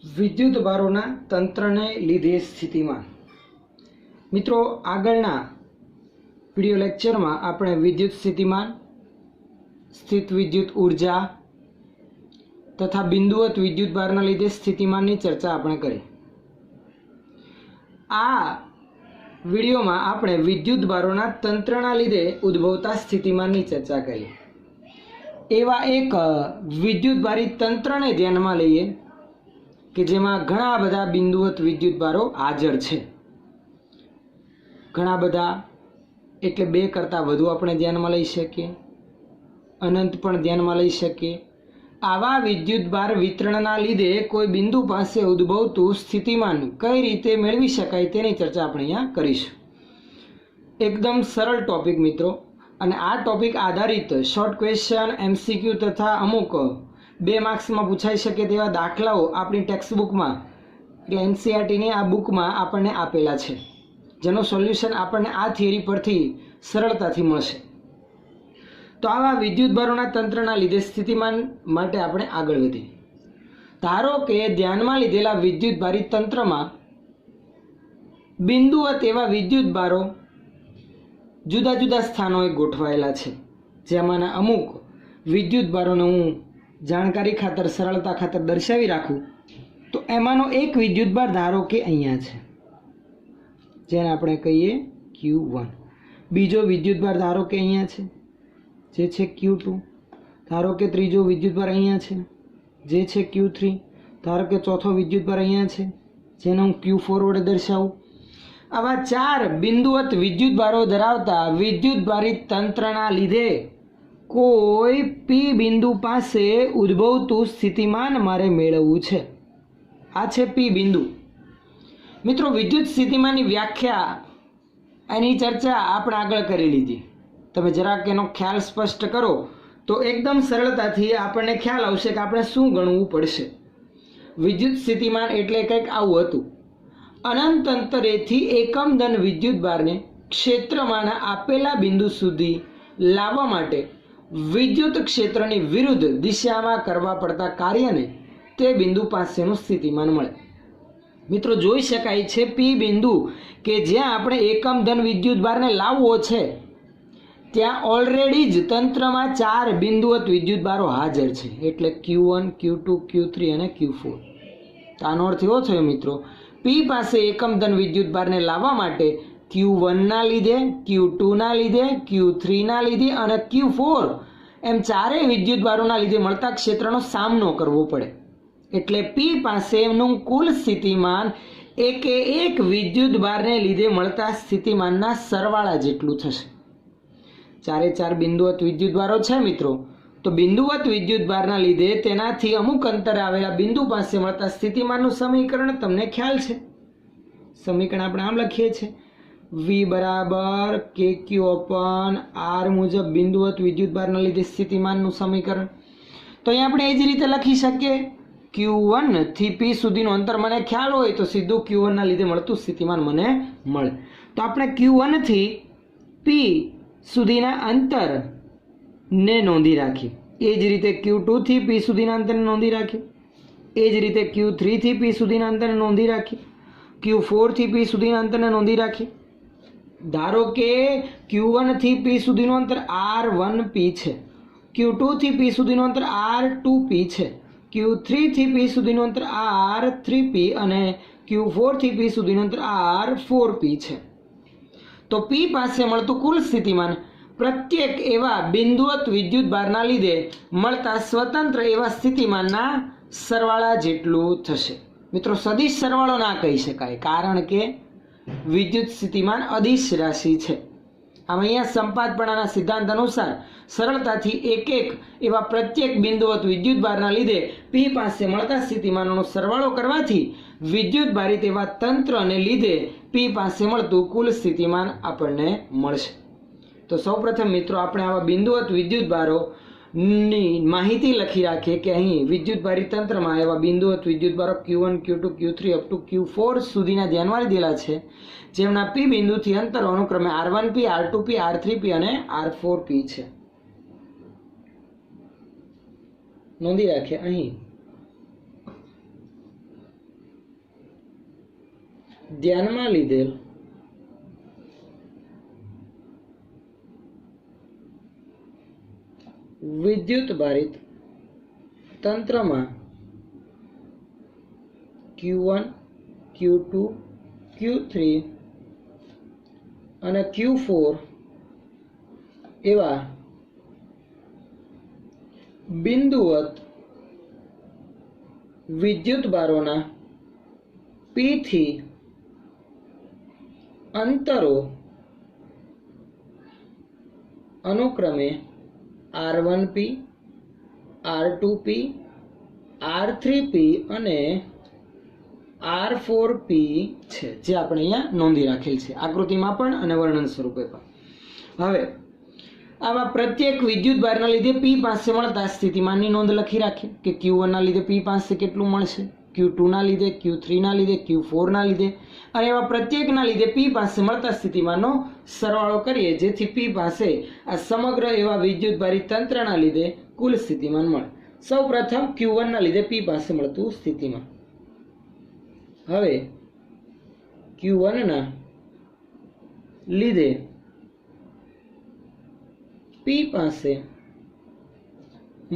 विद्युत भारोना तंत्रने लीधे स्थितिमान। मित्रों, आगळना video lecture में आपणे विद्युत स्थितिमान, स्थित विद्युत ऊर्जा तथा बिंदुवत विद्युत भारना लीधे स्थितिमाननी चर्चा आपणे करी। आ विडियो में आपणे विद्युत भारोना तंत्रना लीधे उद्भवता स्थितिमाननी चर्चा करी। एवा एक विद्युत भारित तंत्रने ध्यानमां लईए कि जेमां घणा बधा बिंदुवत विद्युत भारो हाजर छे। घणा बधा एटले बे करता वधु आपणे ध्यानमां लई शकीए, अनंत पण ध्यानमां लई शकीए। आवा विद्युत भार वितरणना लीधे कोई बिंदु पासे उद्भवतुं स्थितिमान कई रीते मेळवी शकाय तेनी चर्चा आपणे अहींया करीशुं। एकदम सरल टॉपिक मित्रों, अने आ टॉपिक आधारित शॉर्ट क्वेश्चन, एमसीक्यू तथा अमुक 2 मार्क्स में पूछाई शके तेवा दाखलाओ आपणी टेक्स्टबुक में एटले एनसीईआरटी ની આ બુકમાં આપણને આપેલા છે, જેનો સોલ્યુશન આપણને આ થિયરી પરથી સરળતાથી મળશે। તો આવા વિદ્યુત ભારોના તંત્રના લીધે સ્થિતિમાન માટે આપણે આગળ વધીએ। ધારો કે ધ્યાનમાં લીધેલા વિદ્યુત ભારિત તંત્રમાં બિંદુવત એવા વિદ્યુત ભારો જુદા જુદા સ્થાનોએ ગોઠવાયેલા છે, જેમાંના અમુક વિદ્યુત ભારોને હું જાણકારી ખાતર સરળતા ખાતર દર્શાવી રાખું તો એમાંનો એક વિદ્યુત ભાર ધારો કે અહીંયા છે, જેને આપણે કહીએ Q1। બીજો વિદ્યુત ભાર ધારો કે અહીંયા છે, જે છે Q2। ધારો કે ત્રીજો વિદ્યુત ભાર અહીંયા છે, જે છે Q3। ધારો કે ચોથો વિદ્યુત ભાર અહીંયા છે, જેને હું Q4 વડે દર્શાવું। આવા 4 બિંદુવત વિદ્યુત ભારો ધરાવતા વિદ્યુત ભારિત તંત્રના લીધે કોઈ P બિંદુ પાસે ઉદ્ભવતું સ્થિતિમાન મારે મેળવવું છે। આ છે P બિંદુ। મિત્રો, વિદ્યુત સ્થિતિમાનની વ્યાખ્યા એની ચર્ચા આપણે આગળ કરી લીધી। તમે જરાક એનો ખ્યાલ સ્પષ્ટ કરો તો એકદમ સરળતાથી આપણને ખ્યાલ આવશે કે આપણે શું ગણવું પડશે। વિદ્યુત સ્થિતિમાન એટલે કંઈક આવું હતું। અનંત અંતરેથી એકમ ધન વિદ્યુત ભારને ક્ષેત્રમાંના આપેલા બિંદુ સુધી લાવવા માટે વિદ્યુત ક્ષેત્રની વિરુદ્ધ દિશામાં કરવા પડતા કાર્યને તે બિંદુ પાસેનું સ્થિતિમાન મળે। મિત્રો, જોઈ શકાય છે P બિંદુ કે જ્યાં આપણે એકમ ધન વિદ્યુત ભારને લાવવો છે ત્યાં ઓલરેડી જ તંત્રમાં 4 બિંદુવત વિદ્યુત ભારો હાજર છે, એટલે Q1, Q2, Q3 અને Q4। તો આનો અર્થ એવો થયો મિત્રો, P પાસે એકમ ધન વિદ્યુત ભારને લાવવા માટે Q1 ના લીધે, Q2 ના લીધે, Q3 ના લીધે અને Q4 એમ 4 વિદ્યુત ભારોના લીધે મળતા ક્ષેત્રનો સામનો કરવો પડે। એટલે P પાસેનું કુલ સ્થિતિમાન એકે એક વિદ્યુત ભારને લીધે મળતા સ્થિતિમાનના સરવાળા જેટલું થશે। 4 બિંદુવત વિદ્યુત ભારો છે મિત્રો, તો બિંદુવત વિદ્યુત ભારના લીધે તેનાથી અમુક અંતરે આવેલા બિંદુ પાસે મળતા સ્થિતિમાનનું સમીકરણ તમને ખ્યાલ છે। સમીકરણ આપણે આમ લખીએ છીએ, V બરાબર KQ અપન R મુજબ બિંદુવત વિદ્યુત ભારના લીધે સ્થિતિમાનનું સમીકરણ। તો અહીં આપણે એ જ રીતે લખી શકીએ, Q1 થી P સુધીનું અંતર મને ખ્યાલ હોય તો સીધું Q1 ના લીધે મળતું સ્થિતિમાન મને મળે। તો આપણે Q1 થી P સુધીના અંતરને નોંધી રાખી, એ જ રીતે Q2 થી P સુધીના અંતરને નોંધી રાખી, એ જ રીતે Q3 થી P સુધીના અંતરને નોંધી રાખી, Q4 થી P સુધીના અંતરને નોંધી રાખી। ધારો કે Q1 થી P સુધીનું અંતર R1P છે, Q2 થી P સુધીનું અંતર R2P છે, Q3 થી P સુધીનું અંતર R3P અને Q4 થી P સુધીનું અંતર R4P છે। તો P પાસે મળતું કુલ સ્થિતિમાન પ્રત્યેક એવા બિંદુવત વિદ્યુત ભારના લીધે મળતા સ્વતંત્ર એવા સ્થિતિમાનના સરવાળા જેટલું થશે। મિત્રો, સદિશ સરવાળો ના કહી શકાય, કારણ કે વિદ્યુત સ્થિતિમાન અદિશ રાશિ છે। આમ અહીંયા સંપાતપણાના સિદ્ધાંત અનુસાર સરળતાથી એક એવા પ્રત્યેક બિંદુવત વિદ્યુત ભારના લીધે P પાસે મળતા સ્થિતિમાનોનો સરવાળો કરવાથી વિદ્યુત ભારિત એવા તંત્રને લીધે P પાસે મળતું કુલ સ્થિતિમાન આપણને મળશે। તો સૌપ્રથમ મિત્રો આપણે આવા બિંદુવત વિદ્યુત ભારોની માહિતી લખી રાખીએ કે અહીં વિદ્યુત ભારિત તંત્રમાં એવા બિંદુવત વિદ્યુત ભારો Q1, Q2, Q3 up to Q4 સુધીના ધ્યાનમાં લીધેલા છે, જેમના P બિંદુથી અંતરો અનુક્રમે R1P, R2P, R3P અને R4P છે। નોંધી રાખીએ અહીં ધ્યાનમાં લીધેલ વિદ્યુત ભારિત તંત્રમાં Q1, Q2, Q3 અને Q4 એવા બિંદુવત વિદ્યુત ભારોના P થી અંતરો અનુક્રમે R1P, R2P, R3P અને R4P છે, જે આપણે અહીંયા નોંધી રાખેલ છે આકૃતિમાં પણ અને વર્ણન સ્વરૂપે પણ. હવે આવા પ્રત્યેક વિદ્યુત ભારના લીધે P પાસે મળતા સ્થિતિમાનની નોંધ લખી રાખીએ કે Q1 ના લીધે P પાસે કેટલું મળશે, Q2 ના લીધે, Q3 ના લીધે, Q4 ના લીધે, અને એવા પ્રત્યેકના લીધે P પાસે મળતા સ્થિતિમાનનો સરવાળો કરીએ જેથી P પાસે આ સમગ્ર એવા વિદ્યુત ભારિત તંત્રના લીધે કુલ સ્થિતિમાન મળે. સૌ પ્રથમ Q1 ના લીધે P પાસે મળતું સ્થિતિમાન. હવે Q1 ના લીધે P પાસે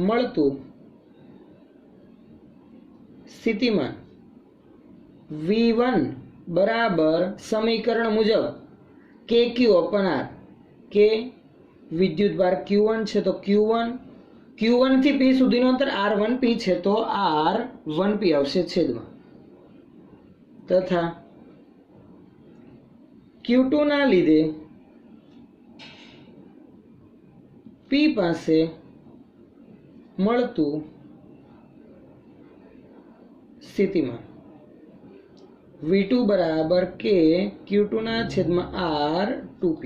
મળતું સ્થિતિમાન V1 બરાબર સમીકરણ મુજબ KQ upon R. કે વિદ્યુત ભાર Q1 છે તો Q1 થી P સુધીનું અંતર R1P છે તો R1P આવશે છેદમાં, તથા Q2 ના લીધે P પાસે મળતું સ્થિતિમાન V2 બરાબર કે Q2 ના છેદમાં R2P,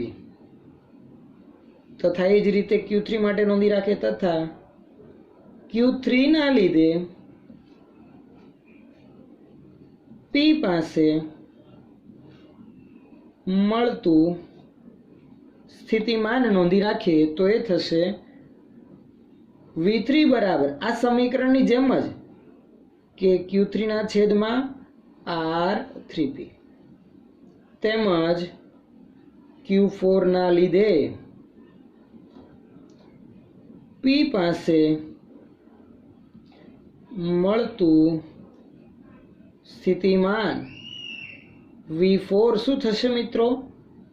તથા એ જ રીતે Q3 માટે નોંધી રાખે, તથા Q3 ના લીધે P પાસે મળતું સ્થિતિમાન નોંધી રાખીએ તો એ થશે V3 બરાબર આ સમીકરણની જેમ જ કે Q3 ના છેદમાં R3P તેમજ Q4 ના લીધે P પાસે મળતું સ્થિતિમાન V4 શું થશે મિત્રો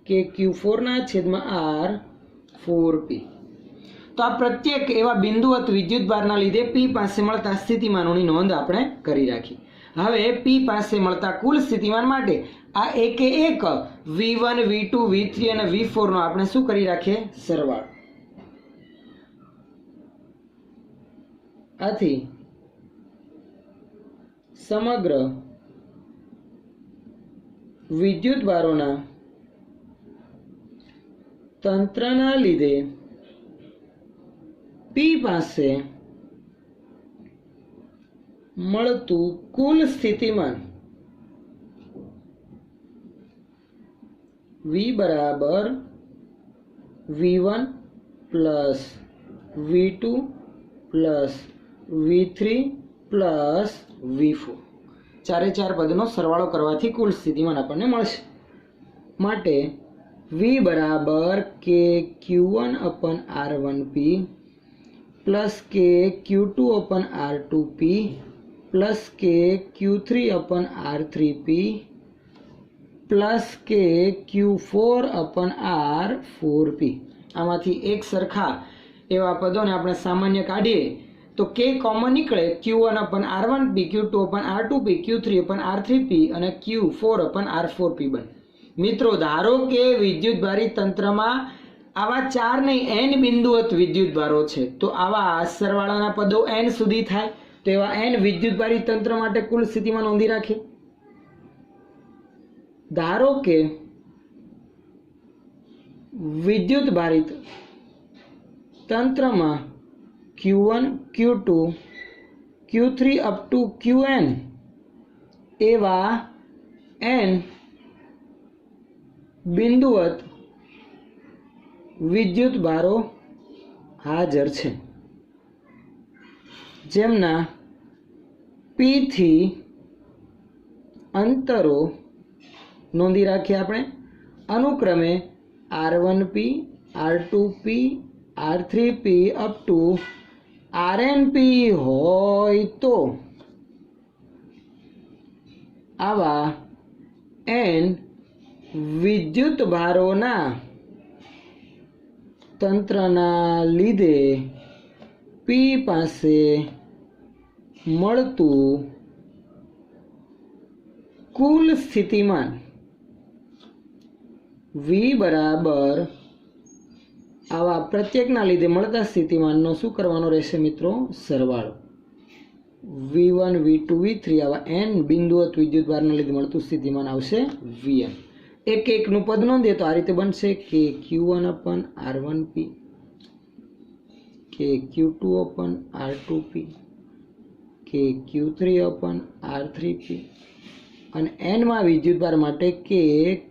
કે Q4 ના છેદમાં R4P. તો આ પ્રત્યેક એવા બિંદુવત વિદ્યુત ભારના લીધે P પાસે મળતા સ્થિતિમાનોની નોંધ આપણે કરી રાખી. હવે P પાસે મળતા કુલ સ્થિતિમાન માટે આ એકે એક V1, V2, V3 અને V4 નો આપણે શું કરી રાખીએ, સરવાળો. આથી સમગ્ર વિદ્યુત ભારોના તંત્રના લીધે P પાસે મળતું કુલ સ્થિતિમાન V બરાબર V1 plus V2 plus V3 plus V4 ચારે ચાર પદનો સરવાળો કરવાથી કુલ સ્થિતિમાન આપણને મળશે. માટે V બરાબર કે Q1 upon R1P પ્લસ કે Q2 upon R2P પ્લસ કે Q3 upon R3P પ્લસ કે Q4 upon R4P. આમાંથી એક સરખા એવા પદોને આપણે સામાન્ય કાઢીએ તો K કોમન નીકળે, Q1 upon R1P, Q2 upon R2P, Q3 upon R3P અને Q4 upon R4P બને. મિત્રો ધારો કે વિદ્યુત ભારિત તંત્રમાં આવા 4 નહીં n બિંદુવત વિદ્યુત ભારો છે તો આવા સરવાળાના પદો n સુધી થાય તો એવા n વિદ્યુત ભારિત તંત્ર માટે કુલ સ્થિતિમાં નોંધી રાખીએ. ધારો કે વિદ્યુત ભારિત તંત્રમાં Q1, Q2, Q3 up to Qn એવા n બિંદુવત વિદ્યુત ભારો હાજર છે, જેમના P થી અંતરો નોંધી રાખીએ આપણે અનુક્રમે R1P, R2P, R3P up to RNP હોય તો આવા n વિદ્યુત ભારોના તંત્રના લીધે P પાસે મળતું કુલ સ્થિતિમાન V બરાબર આવા પ્રત્યેકના લીધે મળતા સ્થિતિમાનનો શું કરવાનો રહેશે મિત્રો? સરવાળો. V1, V2, V3 આવા n બિંદુવત વિદ્યુતભારના લીધે મળતું સ્થિતિમાન આવશે Vn. એક એકનું પદ નોંધીએ તો આ રીતે બનશે કે Q1/R1P, કે Q2/R2P, કે Q3/R3P અને n માં વિદ્યુતભાર માટે કે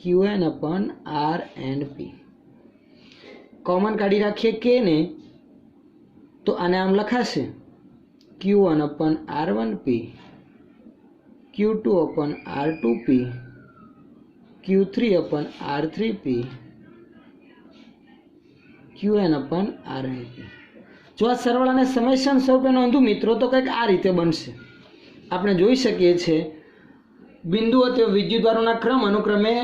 Qn/RNP. કોમન કાઢી રાખીએ કે ને તો આને આમ લખાશે Q1/R1P, Q2/R2P, Q3/R3P, Qn/RNP. જો આ સરવાળાને સમેશન સ્વરૂપે નોંધું મિત્રો તો કંઈક આ રીતે બનશે. આપણે જોઈ શકીએ છીએ બિંદુઓ વિદ્યુતભારોના ક્રમ અનુક્રમે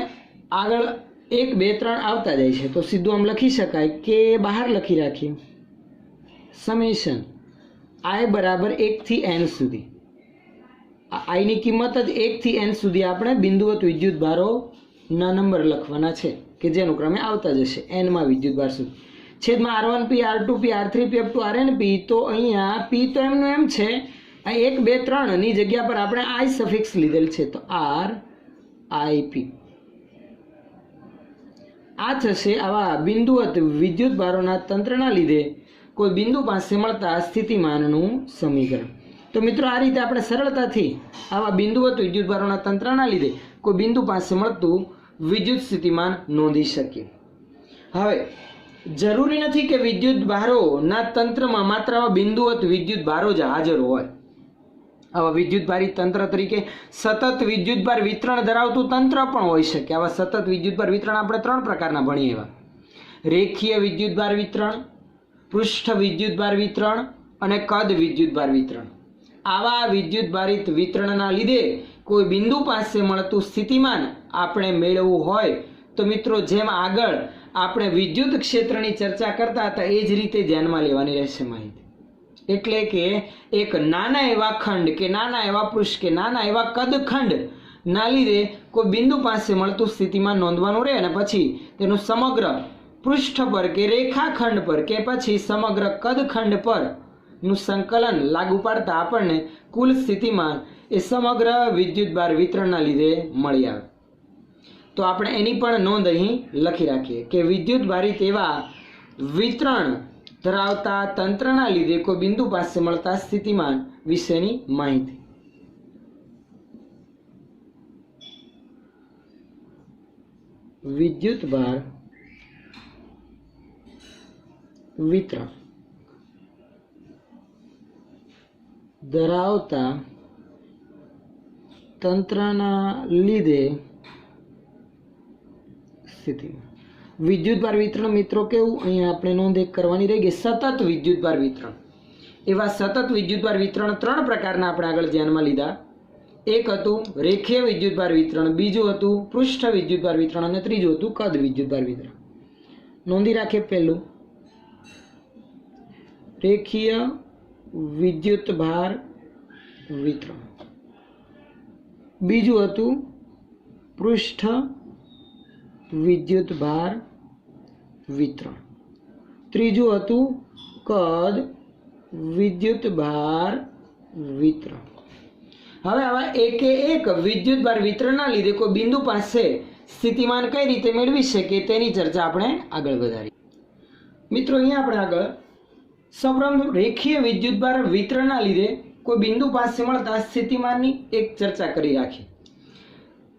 આગળ 1, 2, 3 આવતા જાય છે. તો સીધું આમ લખી શકાય કે બહાર લખી રાખીએ સમેશન I બરાબર 1 થી n સુધી. આ I ની કિંમત જ 1 થી n સુધી આપણે બિંદુવત વિદ્યુતભારોના નંબર લખવાના છે કે જે અનુક્રમે આવતા જશે n માં વિદ્યુતભાર સુધી. છેદમાં R1P, R2P, R3P up to RNP. તો અહીંયા P તો એમનું એમ છે, આ 1, 2, 3 ની જગ્યા પર આપણે I સફિક્સ લીધેલ છે તો RIP. આ થશે આવા બિંદુવત વિદ્યુતભારોના તંત્રના લીધે કોઈ બિંદુ પાસે મળતા સ્થિતિમાનનું સમીકરણ. તો મિત્રો આ રીતે આપણે સરળતાથી આવા બિંદુવત વિદ્યુતભારોના તંત્રના લીધે કોઈ બિંદુ પાસે મળતું વિદ્યુત સ્થિતિમાન નોંધી શકીએ. હવે જરૂરી નથી કે વિદ્યુતભારોના તંત્રમાં માત્ર આવા બિંદુવત વિદ્યુતભારો જ હાજર હોય. આવા વિદ્યુતભારી તંત્ર તરીકે સતત વિદ્યુતભાર વિતરણ ધરાવતું તંત્ર પણ હોઈ શકે. આવા સતત વિદ્યુતભાર વિતરણ આપણે 3 પ્રકારના ભણીએ એવા: રેખીય વિદ્યુતભાર વિતરણ, પૃષ્ઠ વિદ્યુતભાર વિતરણ અને કદ વિદ્યુતભાર વિતરણ. આવા વિદ્યુતભારિત વિતરણના લીધે કોઈ બિંદુ પાસે મળતું સ્થિતિમાન આપણે મેળવવું હોય તો મિત્રો જેમ આગળ આપણે વિદ્યુત ક્ષેત્રની ચર્ચા કરતા હતા એ જ રીતે ધ્યાનમાં લેવાની રહેશે માહિતી. એટલે કે એક નાના એવા ખંડ કે નાના એવા પૃષ્ઠ કે નાના એવા કદખંડ ના લીધે કોઈ બિંદુ પાસે મળતું સ્થિતિમાન નોંધવાનું રહે અને પછી તેનું સમગ્ર પૃષ્ઠ પર કે રેખાખંડ પર કે પછી સમગ્ર કદખંડ પર નું સંકલન લાગુ પાડતા આપણને કુલ સ્થિતિમાન એ સમગ્ર વિદ્યુતભાર વિતરણના લીધે મળી આવે. તો આપણે એની પણ નોંધ અહીં લખી રાખીએ કે વિદ્યુતભારિત એવા વિતરણ ધરાવતા તંત્રના લીધે કોઈ બિંદુ પાસે મળતા સ્થિતિમાન વિશેની માહિતી. વિદ્યુતભાર વિતરણ ધરાવતા તંત્રના લીધે સ્થિતિમાન. વિદ્યુતભાર વિતરણ મિત્રો કેવું અહીંયા આપણે નોંધ કરવાની રહી ગઈ સતત વિદ્યુતભાર વિતરણ. એવા સતત વિદ્યુતભાર વિતરણ 3 પ્રકારના આપણે આગળ ધ્યાનમાં લીધા. એક હતું રેખીય વિદ્યુતભાર વિતરણ, બીજું હતું પૃષ્ઠ વિદ્યુતભાર વિતરણ અને ત્રીજું હતું કદ વિદ્યુતભાર વિતરણ. નોંધી રાખીએ પહેલું રેખીય વિદ્યુતભાર વિતરણ, બીજું હતું પૃષ્ઠ વિદ્યુતભાર વિતરણ, ત્રીજું હતું કદ વિદ્યુતભાર વિતરણ. હવે આવા એકે એક વિદ્યુતભાર વિતરણના લીધે કોઈ બિંદુ પાસે સ્થિતિમાન કઈ રીતે મેળવી શકે તેની ચર્ચા આપણે આગળ વધારી. મિત્રો અહીંયા આપણે આગળ સૌપ્રથમ રેખીય વિદ્યુતભાર વિતરણના લીધે કોઈ બિંદુ પાસે મળતા સ્થિતિમાનની એક ચર્ચા કરી રાખી.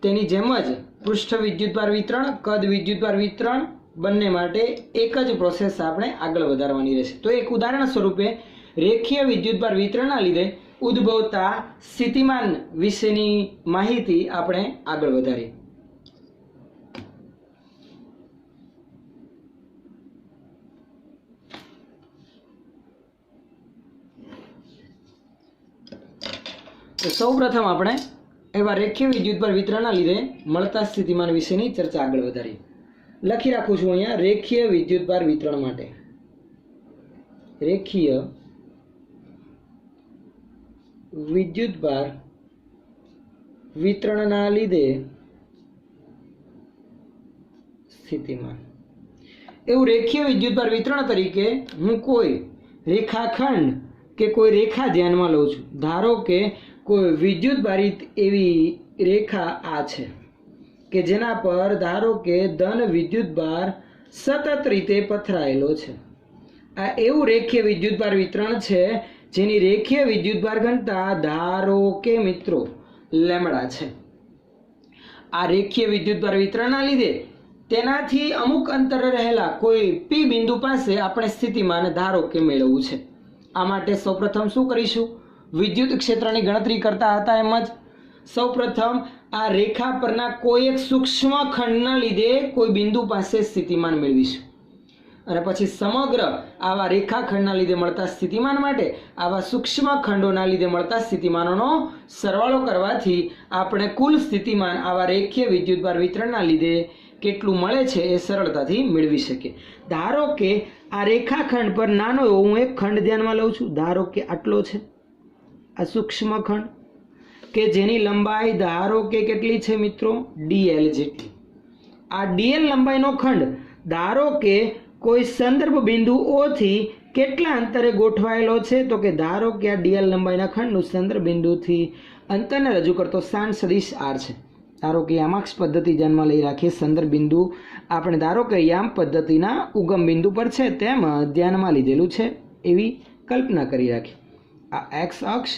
તેની જેમ જ પૃષ્ઠ વિદ્યુતભાર વિતરણ, કદ વિદ્યુતભાર વિતરણ બંને માટે એક જ પ્રોસેસ આપણે આગળ વધારવાની રહેશે. તો એક ઉદાહરણ સ્વરૂપે રેખીય વિદ્યુતભાર વિતરણના લીધે ઉદ્ભવતા સ્થિતિમાન વિશેની માહિતી આપણે આગળ વધારીએ. તો સૌપ્રથમ આપણે એવા રેખીય વિદ્યુતભાર વિતરણના લીધે મળતા સ્થિતિમાન વિશેની ચર્ચા આગળ વધારીએ. લખી રાખું છું અહીંયા રેખીય વિદ્યુતભાર વિતરણ માટે. રેખીય વિદ્યુતભાર વિતરણના લીધે સ્થિતિમાન. એવું રેખીય વિદ્યુતભાર વિતરણ તરીકે હું કોઈ રેખાખંડ કે કોઈ રેખા ધ્યાનમાં લઉં છું. ધારો કે કોઈ વિદ્યુતભારિત એવી રેખા આ છે કે જેના પર ધારો કે ધન વિદ્યુતભાર સતત રીતે પથરાયેલો છે. આ એવું રેખીય વિદ્યુતભાર વિતરણ છે જેની રેખીય વિદ્યુતભાર ઘનતા ધારો કે મિત્રો લેમડા છે. આ રેખીય વિદ્યુતભાર વિતરણના લીધે તેનાથી અમુક અંતરે રહેલા કોઈ પી બિંદુ પાસે આપણે સ્થિતિમાન ધારો કે મેળવવું છે. આ માટે સૌપ્રથમ શું કરીશું? વિદ્યુત ક્ષેત્રની ગણતરી કરતા હતા એમ જ સૌપ્રથમ આ રેખા પરના કોઈ એક સૂક્ષ્મ ખંડના લીધે કોઈ બિંદુ પાસે સ્થિતિમાન મેળવીશું અને પછી સમગ્ર આવા રેખાખંડના લીધે મળતા સ્થિતિમાન માટે આવા સૂક્ષ્મ ખંડોના લીધે મળતા સ્થિતિમાનોનો સરવાળો કરવાથી આપણે કુલ સ્થિતિમાન આવા રેખીય વિદ્યુતભાર વિતરણના લીધે કેટલું મળે છે એ સરળતાથી મેળવી શકીએ. ધારો કે આ રેખાખંડ પર નાનો એવો હું એક ખંડ ધ્યાનમાં લઉં છું. ધારો કે આટલો છે આ સૂક્ષ્મ ખંડ કે જેની લંબાઈ ધારો કે કેટલી છે મિત્રો? dl જેટલી. આ dl લંબાઈનો ખંડ ધારો કે કોઈ સંદર્ભ બિંદુ O થી કેટલા અંતરે ગોઠવાયેલો છે? તો કે ધારો કે આ dl લંબાઈના ખંડનું સંદર્ભ બિંદુથી અંતરને રજૂ કરતો સ્થાન સદિશ r છે. ધારો કે યામાક્ષ પદ્ધતિ ધ્યાનમાં લઈ રાખીએ. સંદર્ભ બિંદુ આપણે ધારો કે યામ પદ્ધતિના ઉગમ બિંદુ પર છે તેમ ધ્યાનમાં લીધેલું છે એવી કલ્પના કરી રાખીએ. આ x અક્ષ,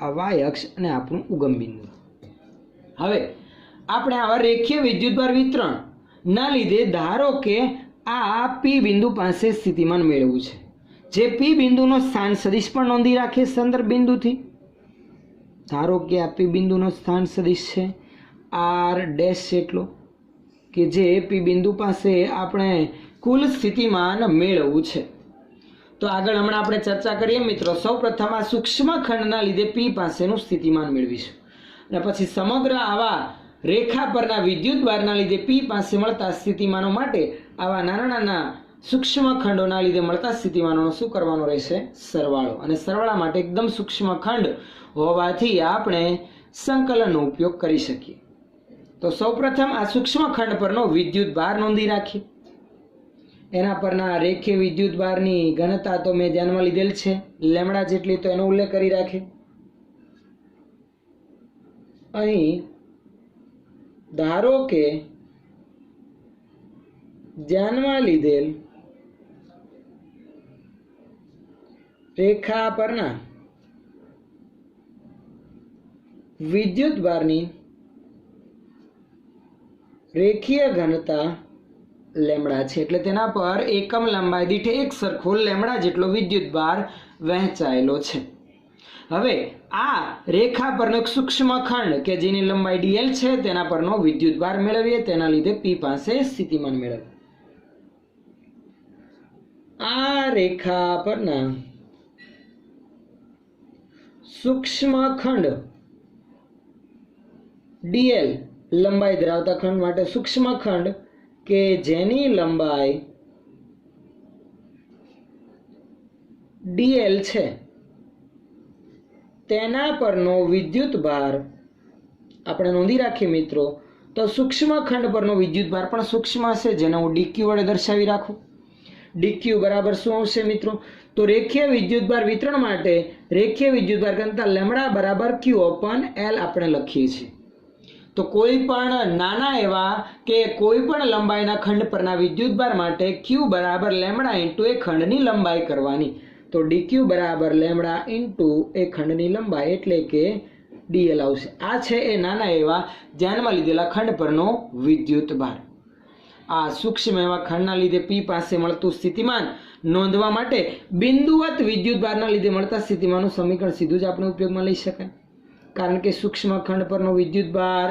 આ y અક્ષ અને આપણું ઉગમ બિંદુ. હવે આપણે આવા રેખીય વિદ્યુતભાર વિતરણ ના લીધે ધારો કે આ પી બિંદુ પાસે સ્થિતિમાન મેળવવું છે. જે પી બિંદુનો સ્થાન સદિશ પણ નોંધી રાખીએ સંદર્ભ બિંદુથી. ધારો કે આ પી બિંદુનો સ્થાન સદિશ છે r ડેશ જેટલો કે જે પી બિંદુ પાસે આપણે કુલ સ્થિતિમાન મેળવવું છે. તો આગળ હમણાં આપણે ચર્ચા કરીએ મિત્રો. સૌપ્રથમ આ સૂક્ષ્મ ખંડના લીધે પી પાસેનું સ્થિતિમાન મેળવીશું અને પછી સમગ્ર આવા રેખા પરના વિદ્યુતભારના લીધે પી પાસે મળતા સ્થિતિમાનો માટે આવા નાના નાના સૂક્ષ્મ ખંડોના લીધે મળતા સ્થિતિમાનોનો શું કરવાનો રહેશે? સરવાળો. અને સરવાળા માટે એકદમ સૂક્ષ્મ ખંડ હોવાથી આપણે સંકલનનો ઉપયોગ કરી શકીએ. તો સૌપ્રથમ આ સૂક્ષ્મ ખંડ પરનો વિદ્યુતભાર નોંધી રાખીએ. એના પરના રેખીય વિદ્યુતભારની ઘનતા તો મેં ધ્યાનમાં લીધેલ છે લેમડા જેટલી, તો એનો ઉલ્લેખ કરી રાખીએ. અહીં ધારો કે ધ્યાનમાં લીધેલ રેખા પરના વિદ્યુતભારની રેખીય ઘનતા લેમડા છે એટલે તેના પર એકમ લંબાઈ દીઠ એક સરખો લેમડા જેટલો વિદ્યુતભાર વહેંચાયેલો છે. હવે આ રેખા પરનો એક સૂક્ષ્મ ખંડ કે જેની લંબાઈ dl છે તેના પરનો વિદ્યુતભાર મેળવીએ. તેના લીધે p પાસે સ્થિતિમાન મેળવીએ. આ રેખા પરના સૂક્ષ્મ ખંડ dl લંબાઈ ધરાવતા ખંડ માટે સૂક્ષ્મ ખંડ કે જેની લંબાઈ dl છે તેના પરનો વિદ્યુતભાર આપણે નોંધી રાખીએ મિત્રો. તો સૂક્ષ્મ ખંડ પરનો વિદ્યુતભાર પણ સૂક્ષ્મ હશે જેને હું dq વડે દર્શાવી રાખું. dq બરાબર શું આવશે મિત્રો? તો રેખીય વિદ્યુતભાર વિતરણ માટે રેખીય વિદ્યુતભાર ઘનતા લેમડા બરાબર q upon l આપણે લખીએ છીએ. તો કોઈ પણ નાના એવા કે કોઈ પણ લંબાઈના ખંડ પરના વિદ્યુતભાર માટે q બરાબર લેમડા ઇન્ટુ એ ખંડની લંબાઈ કરવાની. તો dq બરાબર લેમડા ઇન્ટુ એ ખંડની લંબાઈ એટલે કે dl આવશે. આ છે એ નાના એવા ધ્યાનમાં લીધેલા ખંડ પરનો વિદ્યુતભાર. આ સૂક્ષ્મ એવા ખંડના લીધે p પાસે મળતું સ્થિતિમાન નોંધવા માટે બિંદુવત વિદ્યુતભારના લીધે મળતા સ્થિતિમાનનું સમીકરણ સીધું જ આપણે ઉપયોગમાં લઈ શકાય. કારણ કે સૂક્ષ્મ ખંડ પરનો વિદ્યુતભાર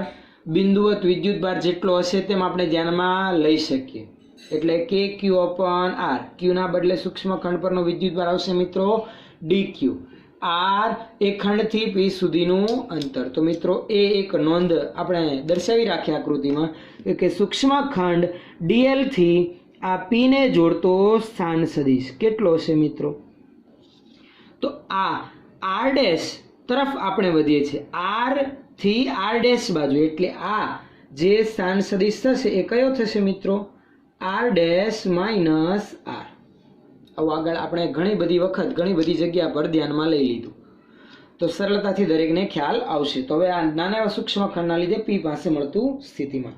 બિંદુવત વિદ્યુતભાર જેટલો હશે તેમ આપણે ધ્યાનમાં લઈ શકીએ. એટલે કે q upon r. q ના બદલે સૂક્ષ્મ ખંડ પરનો વિદ્યુતભાર આવશે મિત્રો dq. આર એ ખંડથી પી સુધીનું અંતર. તો મિત્રો એ એક નોંધ આપણે દર્શાવી રાખીએ આકૃતિમાં કે સૂક્ષ્મ ખંડ ડીએલ થી આ પી ને જોડતો સ્થાન સદિશ કેટલો હશે મિત્રો? તો આ આર ડેશ તરફ આપણે વધીએ છીએ, આર થી આર ડેશ બાજુ, એટલે આ જે સ્થાન સદિશ થશે એ કયો થશે મિત્રો? R dash minus R. આવું આગળ આપણે ઘણી બધી વખત ઘણી બધી જગ્યા પર ધ્યાનમાં લઈ લીધું, તો સરળતાથી દરેકને ખ્યાલ આવશે. તો હવે આ નાના એવા સૂક્ષ્મ ખંડના લીધે પી પાસે મળતું સ્થિતિમાન.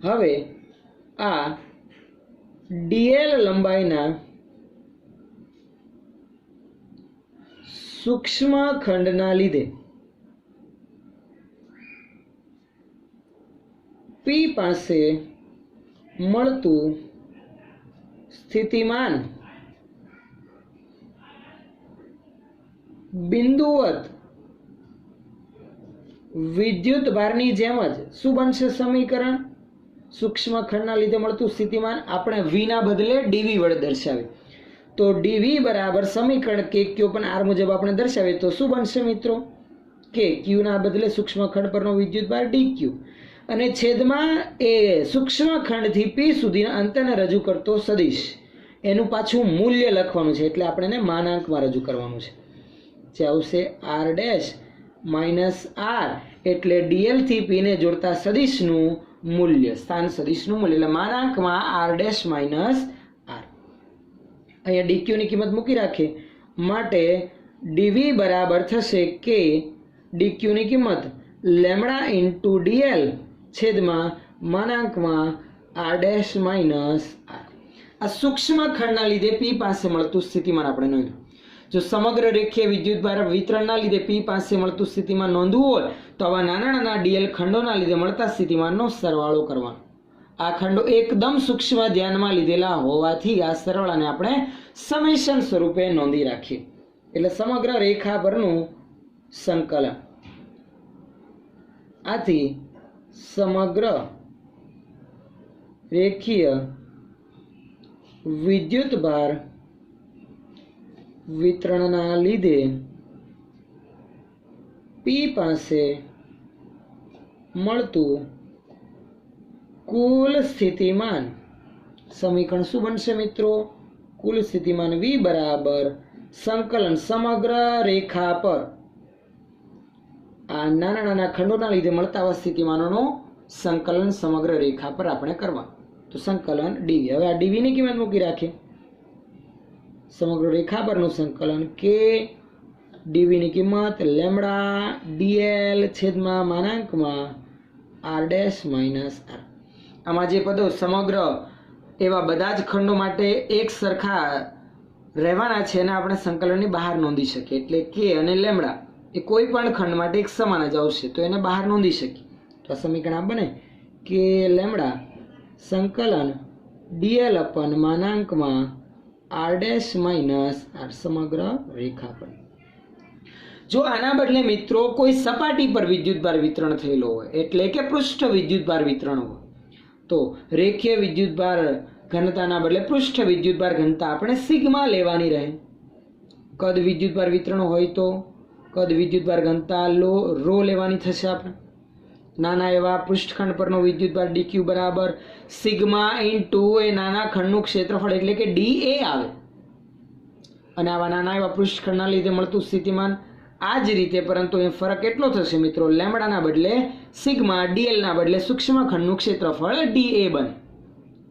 હવે આ ડીએલ લંબાઈના સૂક્ષ્મ ખંડના લીધે પી પાસે મળતું સ્થિતિમાન બિંદુવત વિદ્યુત ભારની જેમ જ શું બનશે સમીકરણ? સૂક્ષ્મ ખંડના લીધે મળતું સ્થિતિમાન આપણે v ના બદલે dv વડે દર્શાવે, તો dv બરાબર સમીકરણ કે ક્યુ પણ આર મુજબ આપણે દર્શાવીએ તો શું બનશે મિત્રો? કે ક્યુ ના બદલે સૂક્ષ્મ ખંડ પરનો વિદ્યુત ભાર dq અને છેદમાં એ સૂક્ષ્મ ખંડથી પી સુધીના અંતરને રજૂ કરતો સદિશ, એનું પાછું મૂલ્ય લખવાનું છે, એટલે આપણે એને માનાંકમાં રજૂ કરવાનું છે, જે આવશે આર ડેશ માઇનસ આર, એટલે ડીએલ થી પી ને જોડતા સદિશનું મૂલ્ય, સ્થાન સદિશનું મૂલ્ય, એટલે માનાંકમાં આર ડેશ માઇનસ આર. અહીંયા ડીક્યુ ની કિંમત મૂકી રાખીએ, માટે ડીવી બરાબર થશે કે ડીક્યુ ની કિંમત લેમડા ઇન્ટુ ડીએલ છેદમાં માનાંકમાં આર ડેશ માઇનસ આર. આ સૂક્ષ્મ ખંડના લીધે પી પાસે મળતું સ્થિતિમાન આપણે નોંધ્યું. જો સમગ્ર રેખીય વિદ્યુતભાર વિતરણના લીધે પી પાસે મળતું સ્થિતિમાન નોંધવું હોય તો આવા નાના નાના ડીએલ ખંડોના લીધે મળતા સ્થિતિમાનનો સરવાળો કરવાનો. આ ખંડો એકદમ સૂક્ષ્મ ધ્યાનમાં લીધેલા હોવાથી આ સરવાળાને આપણે સમેશન સ્વરૂપે નોંધી રાખીએ, એટલે સમગ્ર રેખા પરનું સંકલન. આથી સમગ્ર રેખીય વિદ્યુતભાર વિતરણના લીધે પી પાસે મળતું કુલ સ્થિતિમાન સમીકરણ શું બનશે મિત્રો? કુલ સ્થિતિમાન v બરાબર સંકલન સમગ્ર રેખા પર આ નાના નાના ખંડોના લીધે મળતા આવા સ્થિતિમાનોનો સંકલન સમગ્ર રેખા પર આપણે કરવા, તો સંકલન ડીવી. હવે આ ડીવી ની કિંમત મૂકી રાખીએ, સમગ્ર રેખા પરનું સંકલન કે ડીવી ની કિંમત લેમડા ડીએલ છેદમાં માનાંકમાં આર ડેશ માઇનસ આર. આમાં જે પદો સમગ્ર એવા બધા જ ખંડો માટે એક સરખા રહેવાના છે અને આપણે સંકલનની બહાર નોંધી શકીએ, એટલે કે અને લેમડા એ કોઈ પણ ખંડ માટે એક સમાન જ આવશે, તો એને બહાર નોંધી શકીએ. તો આ સમીકરણ આ બને કે લેમડા સંકલન ડીએલ અપન માનાંકમાં આર ડેશ માઇનસ આર સમગ્ર રેખા પર. જો આના બદલે મિત્રો કોઈ સપાટી પર વિદ્યુતભાર વિતરણ થયેલો હોય, એટલે કે પૃષ્ઠ વિદ્યુતભાર વિતરણ હોય, તો રેખીય વિદ્યુતભાર ઘનતાના બદલે પૃષ્ઠ વિદ્યુતભાર ઘનતા આપણે સિગ્મા લેવાની રહે. કદ વિદ્યુતભાર વિતરણ હોય તો કદ વિદ્યુતભાર ઘનતા રો લેવાની થશે આપણે. નાના એવા પૃષ્ઠખંડ પરનો વિદ્યુતભાર ડીક્યુ બરાબર સિગ્મા ઇન્ટુ એ નાના ખંડનું ક્ષેત્રફળ એટલે કે ડી એ આવે, અને આવા નાના એવા પૃષ્ઠખંડના લીધે મળતું સ્થિતિમાન આ જ રીતે, પરંતુ એ ફરક એટલો થશે મિત્રો, લેમડાના બદલે સિગ્મા, ડીએલના બદલે સૂક્ષ્મ ખંડનું ક્ષેત્રફળ ડી એ બને.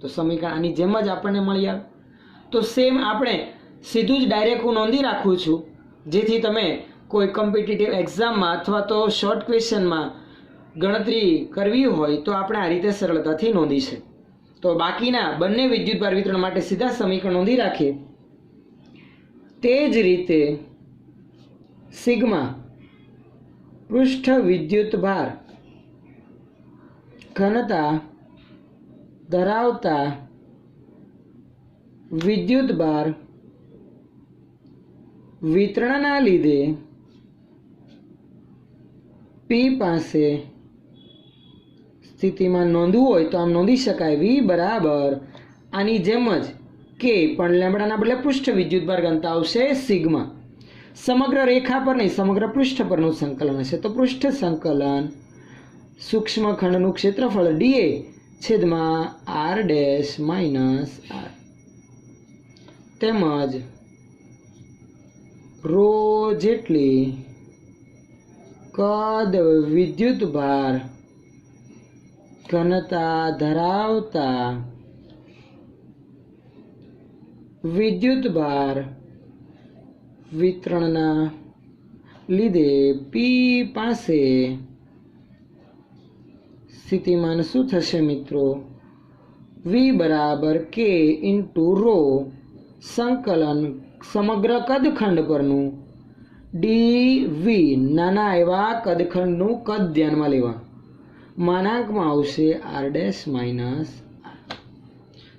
તો સમીકરણ આની જેમ જ આપણને મળી આવે. તો સેમ આપણે સીધું જ ડાયરેક્ટ હું નોંધી રાખું છું, જેથી તમે કોઈ કોમ્પિટિટિવ એક્ઝામમાં અથવા તો શોર્ટ ક્વેશ્ચનમાં ગણતરી કરવી હોય તો આપણે આ રીતે સરળતાથી નોંધી છે. તો બાકીના બંને વિદ્યુતભાર વિતરણ માટે સીધા સમીકરણ નોંધી રાખીએ. તે જ રીતે સિગ્મા પૃષ્ઠ વિદ્યુતભાર ઘનતા ધરાવતા વિદ્યુતભાર વિતરણના લીધે પી પાસે સ્થિતિમાન નોંધવું હોય તો આમ નોંધી શકાય v બરાબર આની જેમ જ કે પણ લેમ્બડાના બદલે પૃષ્ઠ વિદ્યુતભાર ઘનતા આવશે સિગ્મા. સમગ્ર રેખા પર નહીં, સમગ્ર પૃષ્ઠ પરનું સંકલન હશે તો પૃષ્ઠ સંકલન સૂક્ષ્મ ખંડનું ક્ષેત્રફળ dA છેદમાં r ડેશ માઇનસ r તેમજ રો જેટલી કદ વિદ્યુતભાર ઘનતા ધરાવતા વિદ્યુતભાર વિતરણના લીધે P પાસે સ્થિતિમાન શું થશે મિત્રો? V બરાબર K ઇન્ટુ રો સંકલન સમગ્ર કદખંડ પરનું dV નાના એવા કદખંડનું કદ ધ્યાનમાં લેવા માનાંકમાં આવશે r ડેશ માઇનસ r.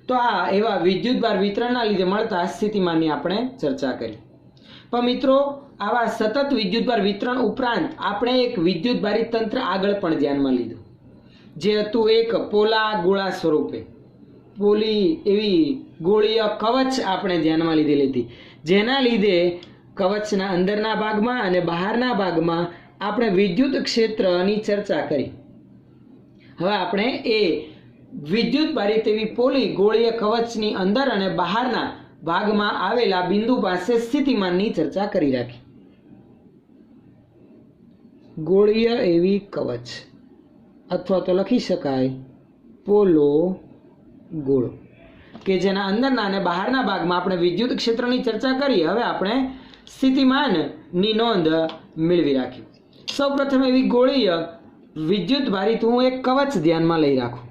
તો આ એવા વિદ્યુતભાર વિતરણના લીધે મળતા સ્થિતિમાનની આપણે ચર્ચા કરી. પણ મિત્રો આવા સતત વિદ્યુતભાર વિતરણ ઉપરાંત આપણે એક વિદ્યુતભારી તંત્ર આગળ પણ ધ્યાનમાં લીધું, જે હતું એક પોલા ગોળા સ્વરૂપે પોલી એવી ગોળીય કવચ આપણે ધ્યાનમાં લીધેલી હતી, જેના લીધે કવચના અંદરના ભાગમાં અને બહારના ભાગમાં આપણે વિદ્યુત ક્ષેત્રની ચર્ચા કરી. હવે આપણે એ વિદ્યુતભારી તેવી પોલી ગોળીય કવચની અંદર અને બહારના ભાગમાં આવેલા બિંદુ પાસે સ્થિતિમાનની ચર્ચા કરી રાખી. ગોળીય એવી કવચ અથવા તો લખી શકાય પોલો ગોળો, કે જેના અંદરના અને બહારના ભાગમાં આપણે વિદ્યુત ક્ષેત્રની ચર્ચા કરી. હવે આપણે સ્થિતિમાનની નોંધ મેળવી રાખી. સૌપ્રથમ એવી ગોળીય વિદ્યુતભારિત હું એક કવચ ધ્યાનમાં લઈ રાખું.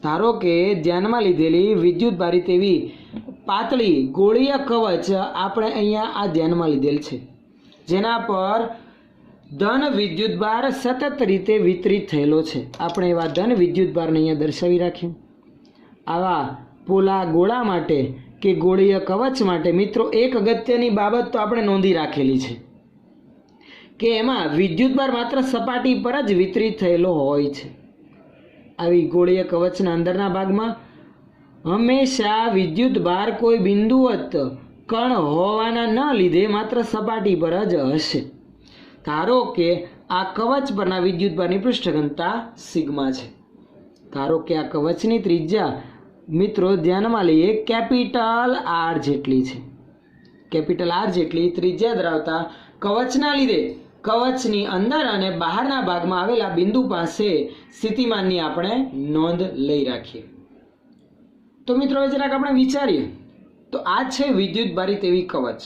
ધારો કે ધ્યાનમાં લીધેલી વિદ્યુતભારિત એવી પાતળી ગોળીય કવચ આપણે અહીંયા આ ધ્યાનમાં લીધેલ છે, જેના પર ધન વિદ્યુતભાર સતત રીતે વિતરિત થયેલો છે. આપણે એવા ધન વિદ્યુતભારને અહીંયા દર્શાવી રાખ્યું. આવા પોલા ગોળા માટે કે ગોળીય કવચ માટે મિત્રો એક અગત્યની બાબત તો આપણે નોંધી રાખેલી છે કે એમાં વિદ્યુતભાર માત્ર સપાટી પર જ વિતરિત થયેલો હોય છે. આવી ગોળીય કવચના અંદરના ભાગમાં હંમેશા વિદ્યુતભાર કોઈ બિંદુવત કણ હોવાના ન લીધે માત્ર સપાટી પર જ હશે. ધારો કે આ કવચ પરના વિદ્યુતભારની પૃષ્ઠ ઘનતા સિગ્મા છે. ધારો કે આ કવચની ત્રિજ્યા મિત્રો ધ્યાનમાં લઈએ કેપિટલ R જેટલી છે. કેપિટલ R જેટલી ત્રિજ્યા ધરાવતા કવચના લીધે કવચની અંદર અને બહારના ભાગમાં આવેલા બિંદુ પાસે સ્થિતિમાનની આપણે નોંધ લઈ રાખીએ. તો મિત્રો જરાક આપણે વિચારીએ તો આ છે વિદ્યુતભારિત એવી કવચ,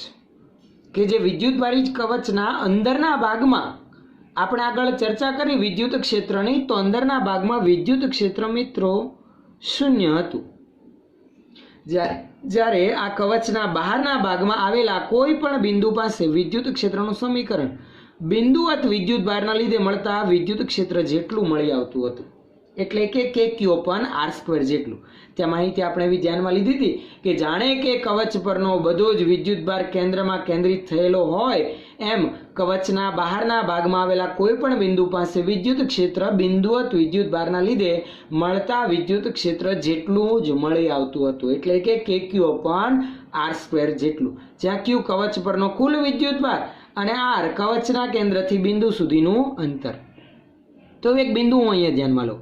કે જે વિદ્યુતભારિત કવચના અંદરના ભાગમાં આપણે આગળ ચર્ચા કરી વિદ્યુત ક્ષેત્રની, તો અંદરના ભાગમાં વિદ્યુત ક્ષેત્ર મિત્રો શૂન્ય હતું. જ્યારે આ કવચના બહારના ભાગમાં આવેલા કોઈ પણ બિંદુ પાસે વિદ્યુત ક્ષેત્રનું સમીકરણ બિંદુવત વિદ્યુતભારના લીધે મળતા વિદ્યુત ક્ષેત્ર જેટલું મળી આવતું હતું, એટલે કે Q/R² જેટલું. ત્યાં માહિતી આપણે એવી ધ્યાનમાં લીધી હતી કે જાણે કે કવચ પરનો બધો જ વિદ્યુતભાર કેન્દ્રમાં કેન્દ્રિત થયેલો હોય એમ કવચના બહારના ભાગમાં આવેલા કોઈ પણ બિંદુ પાસે વિદ્યુત ક્ષેત્ર બિંદુવત વિદ્યુતભારના લીધે મળતા વિદ્યુત ક્ષેત્ર જેટલું જ મળી આવતું હતું, એટલે કે Q/R² જેટલું. જ્યાં Q કવચ પરનો કુલ વિદ્યુતભાર અને R કવચના કેન્દ્રથી બિંદુ સુધીનું અંતર. તો એક બિંદુ હું અહીંયા ધ્યાનમાં લઉં.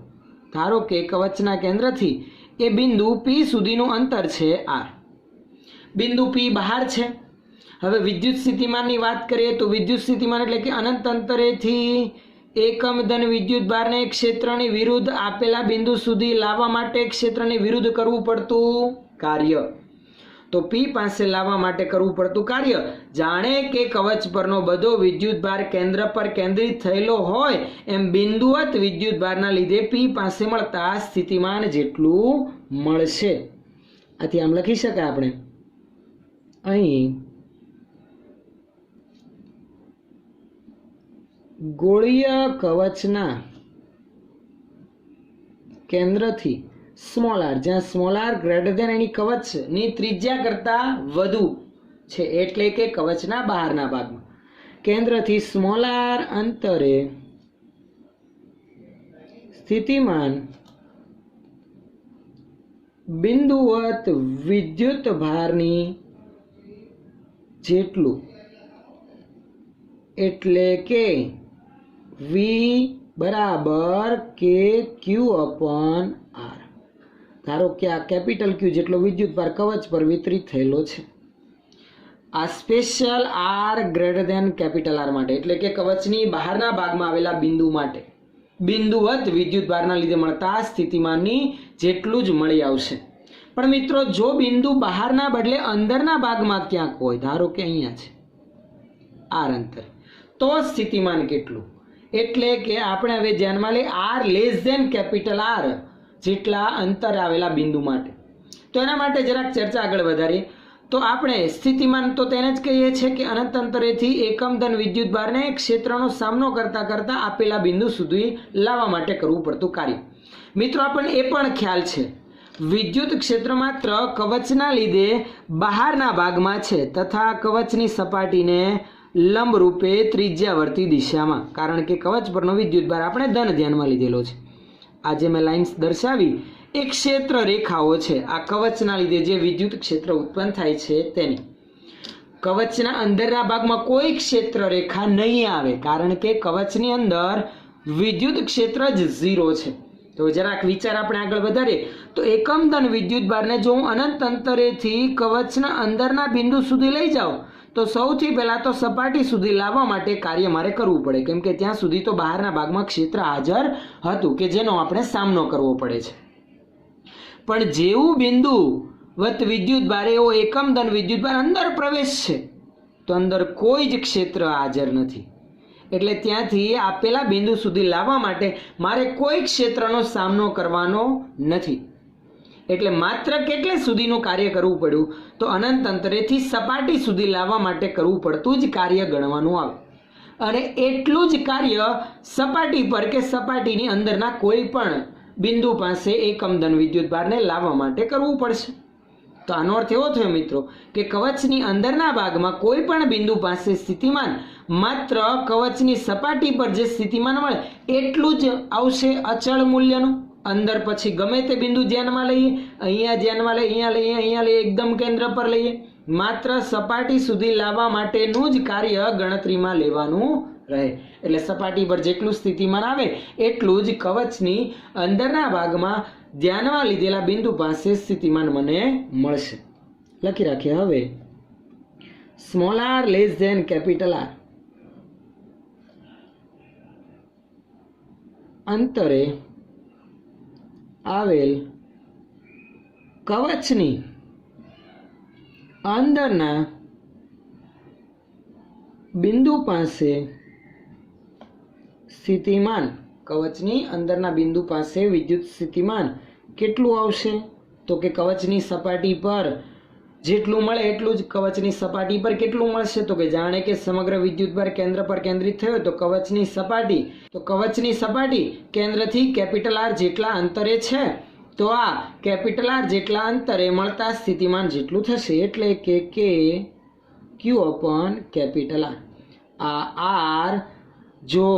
ધારો કે કવચના કેન્દ્રથી એ બિંદુ P સુધીનું અંતર છે R. બિંદુ P બહાર છે. હવે વિદ્યુત સ્થિતિમાનની વાત કરીએ તો વિદ્યુત સ્થિતિમાન એટલે કે અનંત અંતરેથી એકમ ધન વિદ્યુતભારને ક્ષેત્રની વિરુદ્ધ આપેલા બિંદુ સુધી લાવવા માટે ક્ષેત્રની વિરુદ્ધ કરવું પડતું કાર્ય. તો P પાસે લાવવા માટે કરવું પડતું કાર્ય જાણે કે કવચ પરનો બધો વિદ્યુતભાર કેન્દ્ર પર કેન્દ્રિત થયેલો હોય એમ બિંદુવત વિદ્યુતભારના લીધે P પાસે મળતા સ્થિતિમાન જેટલું મળશે. આથી આમ લખી શકાય આપણે અહીં ગોળીય કવચના કેન્દ્રથી સ્મોલ r, જ્યાં સ્મોલ r ગ્રેટર ધેન એની કવચની ત્રિજ્યા કરતાં વધુ છે, એટલે કે કવચના બહારના ભાગમાં કેન્દ્રથી સ્મોલ r અંતરે સ્થિતિમાન બિંદુવત વિદ્યુત ભારની જેટલું, એટલે કે વી બરાબર કે ક્યુ અપોન આર. ધારો કે આ કેપિટલ ક્યુ જેટલો વિદ્યુત ભાર કવચ પર વિતરિત થયેલો છે. આ special R greater than capital R માટે, એટલે કે કવચની બહારના ભાગમાં આવેલા બિંદુ માટે બિંદુવત વિદ્યુત ભારના લીધે મળતા સ્થિતિમાનની જેટલું જ મળી આવશે. પણ મિત્રો, જો બિંદુ બહારના બદલે અંદરના ભાગમાં ક્યાંક હોય, ધારો કે અહીંયા છે આર અંતર, તો સ્થિતિમાન કેટલું? એટલે કે આપણે હવે ધ્યાનમાં લઈએ R less than capital R જેટલા અંતર આવેલા બિંદુ માટે. તો એના માટે જરાક ચર્ચા આગળ વધારીએ. તો આપણે સ્થિતિમાન તો તેને જ કહીએ છીએ કે અનંત અંતરેથી એકમ ધન વિદ્યુત ભારને ક્ષેત્રનો સામનો કરતા કરતા આપેલા બિંદુ સુધી લાવવા માટે કરવું પડતું કાર્ય. મિત્રો, આપણને એ પણ ખ્યાલ છે વિદ્યુત ક્ષેત્ર માત્ર કવચના લીધે બહારના ભાગમાં છે તથા કવચની સપાટીને લંબ રૂપે ત્રિજ્યાવર્તી દિશામાં, કારણ કે કવચ પરનો વિદ્યુત ભાર આપણે ધન ધ્યાનમાં લીધેલો છે. આ જે મેં લાઇન્સ દર્શાવી એ ક્ષેત્ર રેખાઓ છે. આ કવચના લીધે જે વિદ્યુત ક્ષેત્ર ઉત્પન્ન થાય છે તેની. કવચના અંદરના ભાગમાં કોઈ ક્ષેત્ર રેખા નહીં આવે, કારણ કે કવચની અંદર વિદ્યુત ક્ષેત્ર જ 0 છે. તો જરાક વિચાર આપણે આગળ વધારીએ તો એકમ ધન વિદ્યુત ભારને જો હું અનંત અંતરેથી કવચના અંદરના બિંદુ સુધી લઈ જાઉં તો સૌથી પહેલા તો સપાટી સુધી લાવવા માટે કાર્ય મારે કરવું પડે, કેમ કે ત્યાં સુધી તો બહારના ભાગમાં ક્ષેત્ર હાજર હતું કે જેનો આપણે સામનો કરવો પડે છે. પણ જેવું બિંદુ વત વિદ્યુત ભાર એવો એકમ ધન વિદ્યુત ભાર અંદર પ્રવેશ છે તો અંદર કોઈ જ ક્ષેત્ર હાજર નથી. એટલે ત્યાંથી આપેલા બિંદુ સુધી લાવવા માટે મારે કોઈ ક્ષેત્રનો સામનો કરવાનો નથી. એટલે માત્ર કેટલે સુધીનું કાર્ય કરવું પડ્યું? તો અનંત અંતરેથી સપાટી સુધી લાવવા માટે કરવું પડતું જ કાર્ય ગણવાનું આવે. અને એટલું જ કાર્ય સપાટી પર કે સપાટીની અંદરના કોઈ પણ બિંદુ પાસે એકમ ધન વિદ્યુત ભારને લાવવા માટે કરવું પડશે. તો આનો અર્થ એવો થયો મિત્રો કે કવચની અંદરના ભાગમાં કોઈ પણ બિંદુ પાસે સ્થિતિમાન માત્ર કવચની સપાટી પર જે સ્થિતિમાન મળે એટલું જ આવશે અચળ મૂલ્યનું. અંદર પછી ગમે તે બિંદુ ધ્યાનમાં લઈએ, અહીંયા ધ્યાનમાં લઈએ, અહીંયા લઈએ, એકદમ કેન્દ્ર પર લઈએ, માત્ર સપાટી સુધી લાવવા માટેનું જ કાર્ય ગણતરીમાં લેવાનું રહે. એટલે સપાટી પર જેટલું સ્થિતિમાન આવે એટલું જ કવચની અંદરના ભાગમાં ધ્યાનમાં લીધેલા બિંદુ પાસે સ્થિતિમાન મને મળશે. લખી રાખીએ હવે small R less than capital R અંતરે આવેલ કવચની અંદરના બિંદુ પાસે સ્થિતિમાન, કવચની અંદરના બિંદુ પાસે વિદ્યુત સ્થિતિમાન કેટલું આવશે? તો કે કવચની સપાટી પર જેટલું મળે એટલું જ કવચની સપાટી પર કેટલું મળશે? તો કે જાણે કે સમગ્ર વિદ્યુત ભાર કેન્દ્ર પર કેન્દ્રિત થયો તો કવચની સપાટી કેન્દ્રથી કેપિટલ આર જેટલા અંતરે છે, તો આ કેપિટલ આર જેટલા અંતરે મળતા સ્થિતિમાન જેટલું થશે. એટલે કે ક્યુ અપોન કેપિટલ આર. આ આર જો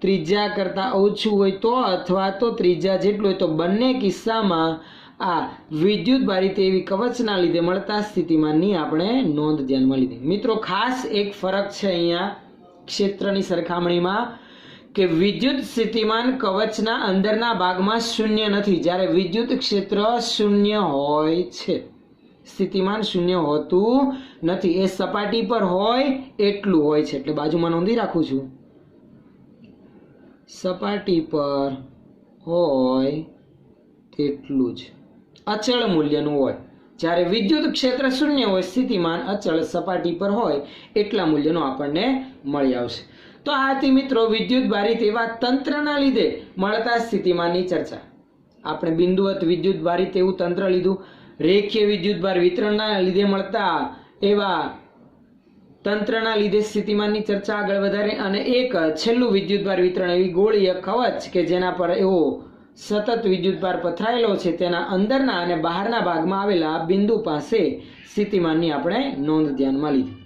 ત્રિજ્યા કરતાં ઓછું હોય તો અથવા તો ત્રિજ્યા જેટલું હોય તો બંને કિસ્સામાં આ વિદ્યુત ભારિત એવી કવચના લીધે મળતા સ્થિતિમાનની આપણે નોંધ ધ્યાનમાં લીધી. મિત્રો, ખાસ એક ફરક છે અહીંયા ક્ષેત્રની સરખામણીમાં કે વિદ્યુત સ્થિતિમાન કવચના અંદરના ભાગમાં શૂન્ય નથી, જ્યારે વિદ્યુત ક્ષેત્ર શૂન્ય હોય છે. સ્થિતિમાન શૂન્ય હોતું નથી, એ સપાટી પર હોય એટલું હોય છે. એટલે બાજુમાં નોંધી રાખું છું, સપાટી પર હોય તેટલું જ અચળ મૂલ્યનું હોય. જ્યારે વિદ્યુત ક્ષેત્ર શૂન્ય હોય, સ્થિતિમાન અચળ સપાટી પર હોય એટલા મૂલ્યનો આપણને મળી આવશે. તો આ હતી મિત્રો વિદ્યુત ભારિત એવા તંત્રના લીધે મળતા સ્થિતિમાનની ચર્ચા. આપણે બિંદુવત વિદ્યુત ભારિત એવું તંત્ર લીધું, રેખીય વિદ્યુત ભાર વિતરણના લીધે મળતા એવા તંત્રના લીધે સ્થિતિમાનની ચર્ચા આગળ વધારે, અને એક છેલ્લું વિદ્યુત ભાર વિતરણ એવી ગોળીય કવચ કે જેના પર એવો સતત વિદ્યુત ભાર પથરાયેલો છે તેના અંદરના અને બહારના ભાગમાં આવેલા બિંદુ પાસે સ્થિતિમાનની આપણે નોંધ ધ્યાનમાં લીધી.